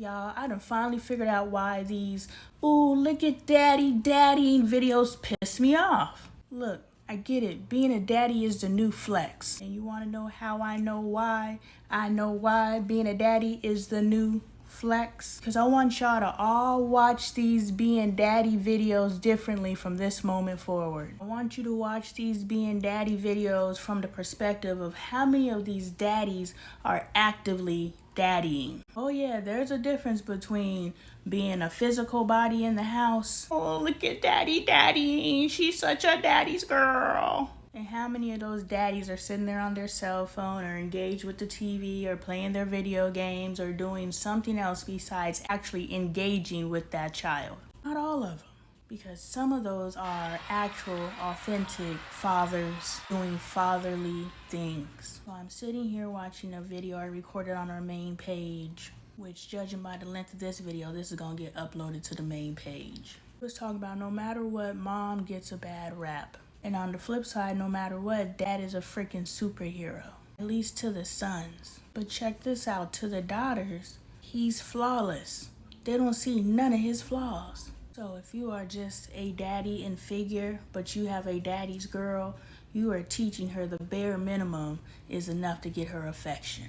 Y'all, I done finally figured out why these, ooh, look at daddy videos piss me off. Look, I get it. Being a daddy is the new flex. And you want to know how I know why? I know why being a daddy is the new flex. Because I want y'all to all watch these being daddy videos differently from this moment forward. I want you to watch these being daddy videos from the perspective of how many of these daddies are actively daddying. Oh yeah, there's a difference between being a physical body in the house. Oh, look at daddy, she's such a daddy's girl. And how many of those daddies are sitting there on their cell phone or engaged with the TV or playing their video games or doing something else besides actually engaging with that child? Not all of them. Because some of those are actual, authentic fathers doing fatherly things. So I'm sitting here watching a video I recorded on our main page, which judging by the length of this video, this is gonna get uploaded to the main page. It was talking about no matter what, mom gets a bad rap. And on the flip side, no matter what, dad is a freaking superhero. At least to the sons. But check this out, to the daughters, he's flawless. They don't see none of his flaws. So if you are just a daddy in figure, but you have a daddy's girl, you are teaching her the bare minimum is enough to get her affection.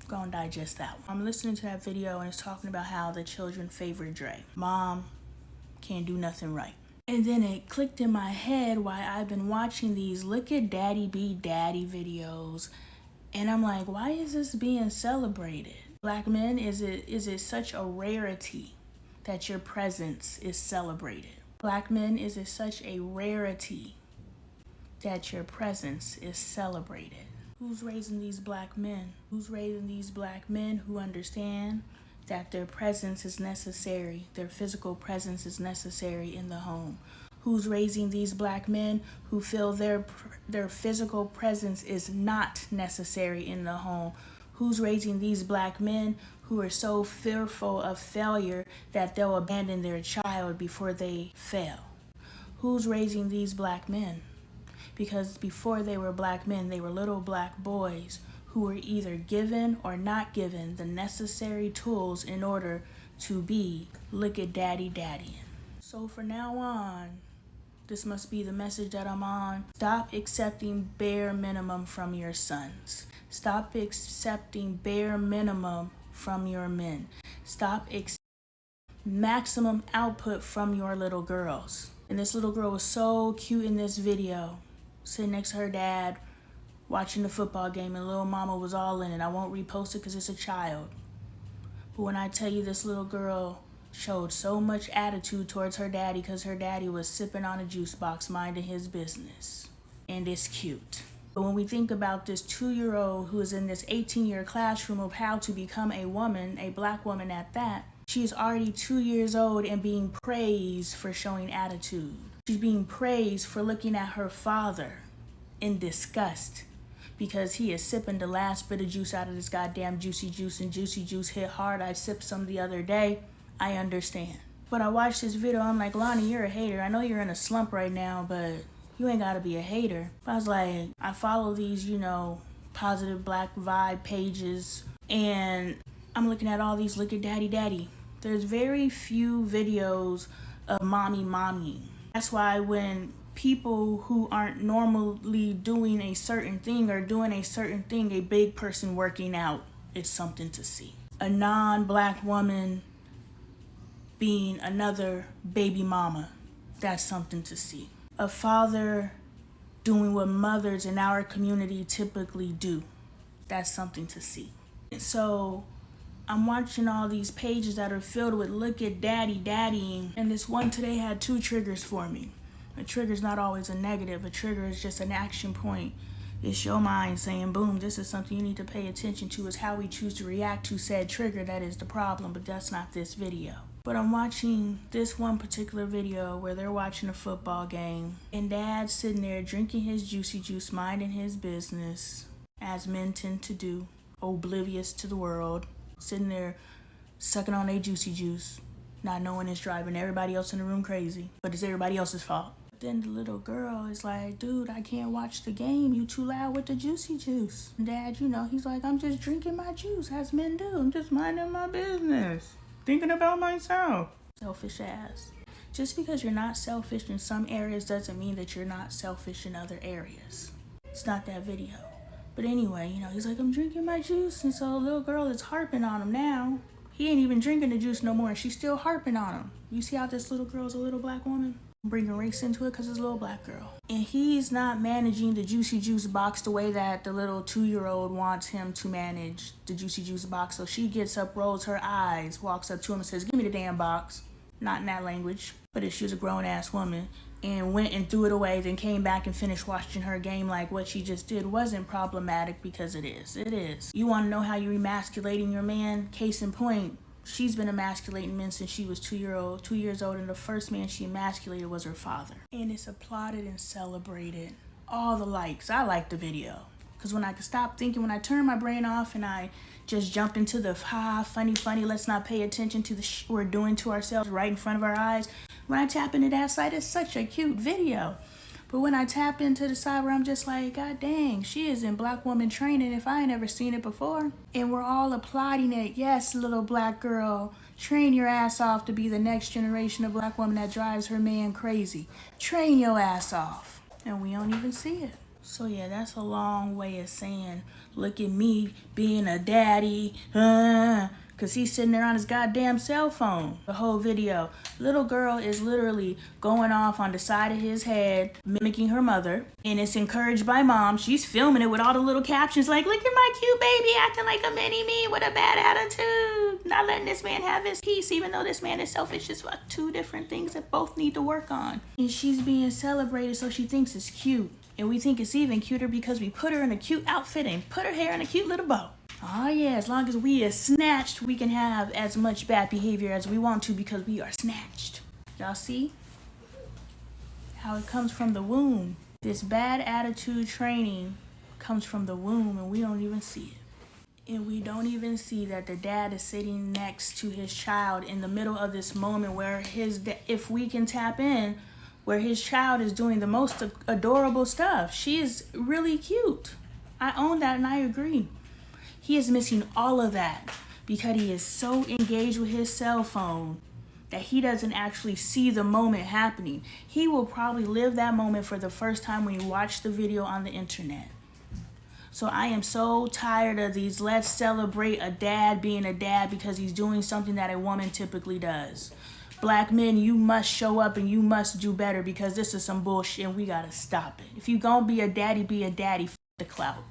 Go and digest that one. I'm listening to that video and it's talking about how the children favor Dre. Mom can't do nothing right. And then it clicked in my head why I've been watching these look at daddy be daddy videos. And I'm like, why is this being celebrated? Black men, is it such a rarity that your presence is celebrated? Black men, is it such a rarity that your presence is celebrated? Who's raising these black men? Who's raising these black men who understand that their presence is necessary, their physical presence is necessary in the home? Who's raising these black men who feel their physical presence is not necessary in the home? Who's raising these black men who are so fearful of failure that they'll abandon their child before they fail? Who's raising these black men? Because before they were black men, they were little black boys who were either given or not given the necessary tools in order to be look at daddy daddying. So for now on, this must be the message that I'm on. Stop accepting bare minimum from your sons. Stop accepting bare minimum from your men. Stop accepting maximum output from your little girls. And this little girl was so cute in this video, sitting next to her dad, watching the football game, and little mama was all in it. I won't repost it because it's a child. But when I tell you this little girl showed so much attitude towards her daddy because her daddy was sipping on a juice box, minding his business. And it's cute. But when we think about this 2-year-old who is in this 18-year classroom of how to become a woman, a black woman at that, she's already 2 years old and being praised for showing attitude. She's being praised for looking at her father in disgust because he is sipping the last bit of juice out of this goddamn juicy juice, and juicy juice hit hard. I sipped some the other day. I understand. But I watched this video, I'm like, Lonnie, you're a hater. I know you're in a slump right now, but you ain't gotta be a hater. I was like, I follow these, positive black vibe pages, and I'm looking at all these look at daddy daddy. There's very few videos of mommy. That's why when people who aren't normally doing a certain thing or doing a certain thing, a big person working out is something to see. A non-black woman being another baby mama, that's something to see. A father doing what mothers in our community typically do, that's something to see. So I'm watching all these pages that are filled with look at daddy daddying, and this one today had 2 triggers for me. A trigger is not always a negative. A trigger is just an action point. It's your mind saying, boom, this is something you need to pay attention to. Is how we choose to react to said trigger that is the problem, but that's not this video. But I'm watching this one particular video where they're watching a football game, and dad's sitting there drinking his juicy juice, minding his business, as men tend to do, oblivious to the world, sitting there sucking on a juicy juice, not knowing it's driving everybody else in the room crazy, but it's everybody else's fault. then the little girl is like, dude, I can't watch the game. You too loud with the juicy juice. Dad, you know, he's like, I'm just drinking my juice, as men do. I'm just minding my business, thinking about myself. Selfish ass. Just because you're not selfish in some areas doesn't mean that you're not selfish in other areas. It's not that video. But anyway, you know, he's like, I'm drinking my juice. And so the little girl is harping on him now. He ain't even drinking the juice no more, and she's still harping on him. You see how this little girl's a little black woman? I'm bringing race into it because it's a little black girl. And he's not managing the juicy juice box the way that the little 2-year-old wants him to manage the juicy juice box. So she gets up, rolls her eyes, walks up to him and says, give me the damn box. Not in that language, but if she was a grown-ass woman, and went and threw it away, then came back and finished watching her game like what she just did wasn't problematic, because it is. It is. You want to know how you're emasculating your man? Case in point, she's been emasculating men since she was 2 years old, and the first man she emasculated was her father. And it's applauded and celebrated. All the likes. I like the video. Because when I can stop thinking, when I turn my brain off and I just jump into the funny, let's not pay attention to the we're doing to ourselves right in front of our eyes. When I tap into that side, it's such a cute video. But when I tap into the side where I'm just like, God dang, she is in black woman training if I ain't ever seen it before. And we're all applauding it. Yes, little black girl, train your ass off to be the next generation of black woman that drives her man crazy. Train your ass off. And we don't even see it. So yeah, that's a long way of saying, look at me being a daddy, because he's sitting there on his goddamn cell phone. The whole video. Little girl is literally going off on the side of his head, mimicking her mother, and it's encouraged by mom. She's filming it with all the little captions like, look at my cute baby acting like a mini-me with a bad attitude. Not letting this man have his peace, even though this man is selfish as fuck. Two different things that both need to work on. And she's being celebrated, so she thinks it's cute. And we think it's even cuter because we put her in a cute outfit and put her hair in a cute little bow. Oh yeah, as long as we are snatched, we can have as much bad behavior as we want to because we are snatched. Y'all see how it comes from the womb? This bad attitude training comes from the womb, and we don't even see it. And we don't even see that the dad is sitting next to his child in the middle of this moment where if we can tap in, where his child is doing the most adorable stuff. She is really cute. I own that and I agree. He is missing all of that because he is so engaged with his cell phone that he doesn't actually see the moment happening. He will probably live that moment for the first time when you watch the video on the internet. So I am so tired of these let's celebrate a dad being a dad because he's doing something that a woman typically does. Black men, you must show up and you must do better because this is some bullshit and we gotta stop it. If you gonna be a daddy, f the clout.